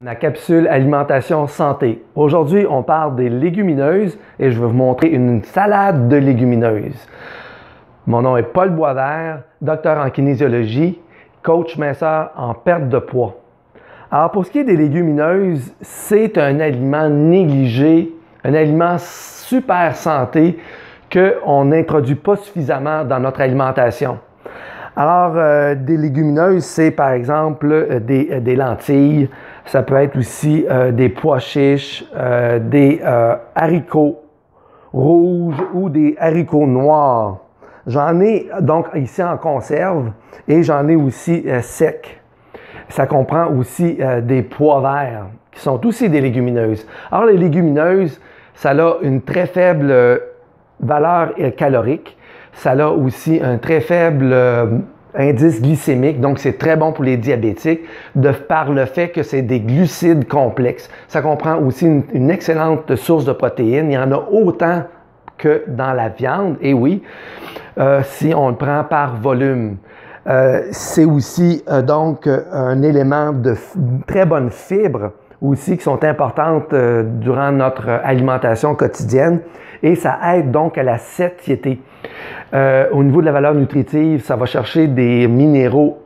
La capsule alimentation santé. Aujourd'hui, on parle des légumineuses et je vais vous montrer une salade de légumineuses. Mon nom est Paul Boisvert, docteur en kinésiologie, coach minceur en perte de poids. Alors pour ce qui est des légumineuses, c'est un aliment négligé, un aliment super santé qu'on n'introduit pas suffisamment dans notre alimentation. Alors, des légumineuses, c'est par exemple des lentilles, ça peut être aussi des pois chiches, des haricots rouges ou des haricots noirs. J'en ai donc ici en conserve et j'en ai aussi secs. Ça comprend aussi des pois verts qui sont aussi des légumineuses. Alors, les légumineuses, ça a une très faible valeur calorique. Ça a aussi un très faible indice glycémique, donc c'est très bon pour les diabétiques par le fait que c'est des glucides complexes. Ça comprend aussi une excellente source de protéines. Il y en a autant que dans la viande, et oui, si on le prend par volume. C'est aussi donc un élément de très bonne fibre aussi qui sont importantes durant notre alimentation quotidienne et ça aide donc à la satiété. Au niveau de la valeur nutritive, ça va chercher des minéraux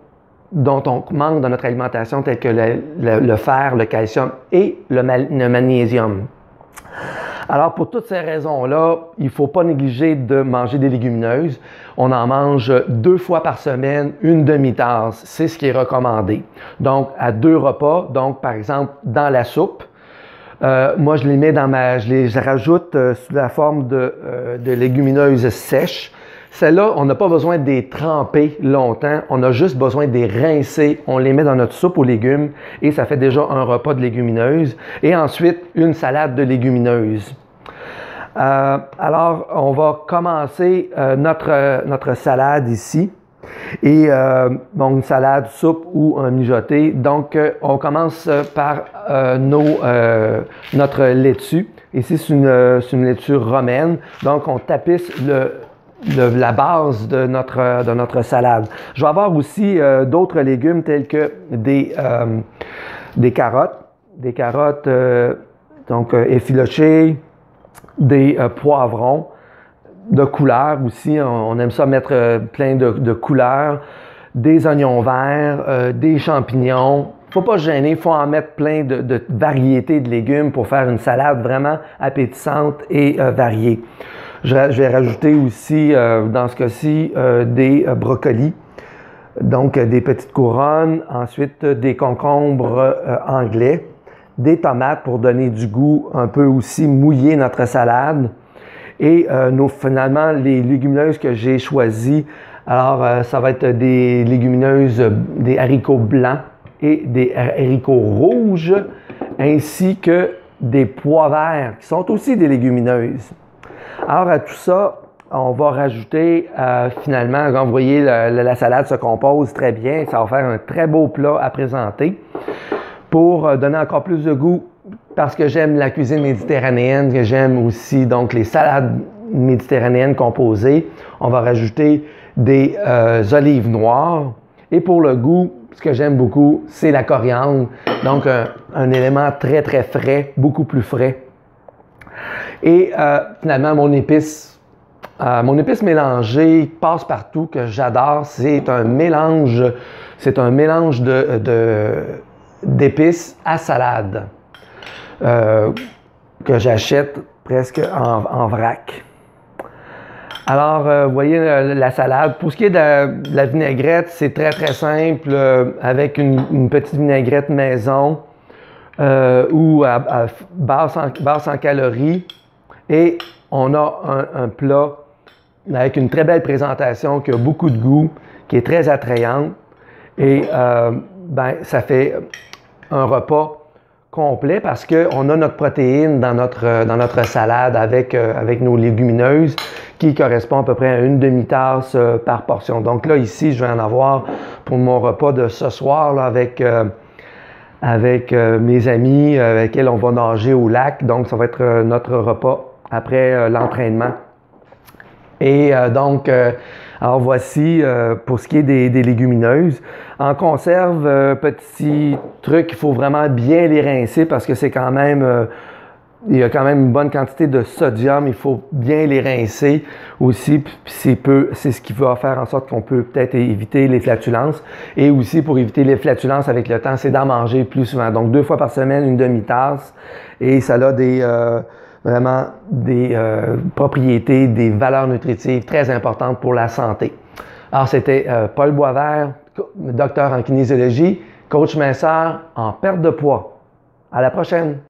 dont on manque dans notre alimentation tels que le fer, le calcium et le magnésium. Alors, pour toutes ces raisons-là, il ne faut pas négliger de manger des légumineuses. On en mange 2 fois par semaine, une demi-tasse. C'est ce qui est recommandé. Donc, à 2 repas, donc par exemple dans la soupe. Moi, je les mets je les rajoute sous la forme de légumineuses sèches. Celles-là, on n'a pas besoin de les tremper longtemps, on a juste besoin de les rincer. On les met dans notre soupe aux légumes et ça fait déjà un repas de légumineuses. Et ensuite, une salade de légumineuses. Alors, on va commencer notre salade ici. Et donc, une salade, soupe ou un mijoté. Donc, on commence par notre laitue. Ici, c'est une laitue romaine. Donc, on tapisse la base de notre salade. Je vais avoir aussi d'autres légumes tels que des carottes. Des carottes donc effilochées, des poivrons de couleurs aussi. On aime ça mettre plein de couleurs. Des oignons verts, des champignons. Il ne faut pas se gêner, il faut en mettre plein de variétés de légumes pour faire une salade vraiment appétissante et variée. Je vais rajouter aussi, dans ce cas-ci, des brocolis, donc des petites couronnes, ensuite des concombres anglais, des tomates pour donner du goût, un peu aussi mouiller notre salade. Et finalement, les légumineuses que j'ai choisies, alors ça va être des légumineuses, des haricots blancs et des haricots rouges, ainsi que des pois verts, qui sont aussi des légumineuses. Alors à tout ça, on va rajouter finalement, quand vous voyez la salade se compose très bien, ça va faire un très beau plat à présenter pour donner encore plus de goût parce que j'aime la cuisine méditerranéenne, que j'aime aussi donc les salades méditerranéennes composées. On va rajouter des olives noires et pour le goût, ce que j'aime beaucoup, c'est la coriandre, donc un élément très très frais, beaucoup plus frais. Et finalement, mon épice mélangée passe-partout que j'adore, c'est un mélange d'épices à salade que j'achète presque en vrac. Alors, vous voyez la salade. Pour ce qui est de la vinaigrette, c'est très très simple avec une petite vinaigrette maison ou à basse en calories. Et on a un plat avec une très belle présentation qui a beaucoup de goût, qui est très attrayante. Et ça fait un repas complet parce qu'on a notre protéine dans notre salade avec nos légumineuses qui correspond à peu près à une demi-tasse par portion. Donc là, ici, je vais en avoir pour mon repas de ce soir là, avec mes amis avec lesquels on va nager au lac. Donc, ça va être notre repas après l'entraînement. Et donc, Alors voici pour ce qui est des légumineuses. En conserve, petit truc, il faut vraiment bien les rincer parce que c'est quand même il y a quand même une bonne quantité de sodium, il faut bien les rincer aussi, puis c'est ce qui va faire en sorte qu'on peut peut-être éviter les flatulences. Et aussi pour éviter les flatulences avec le temps, c'est d'en manger plus souvent. Donc 2 fois par semaine, une demi-tasse, et ça a vraiment des propriétés, des valeurs nutritives très importantes pour la santé. Alors c'était Paul Boisvert, docteur en kinésiologie, coach minceur en perte de poids. À la prochaine!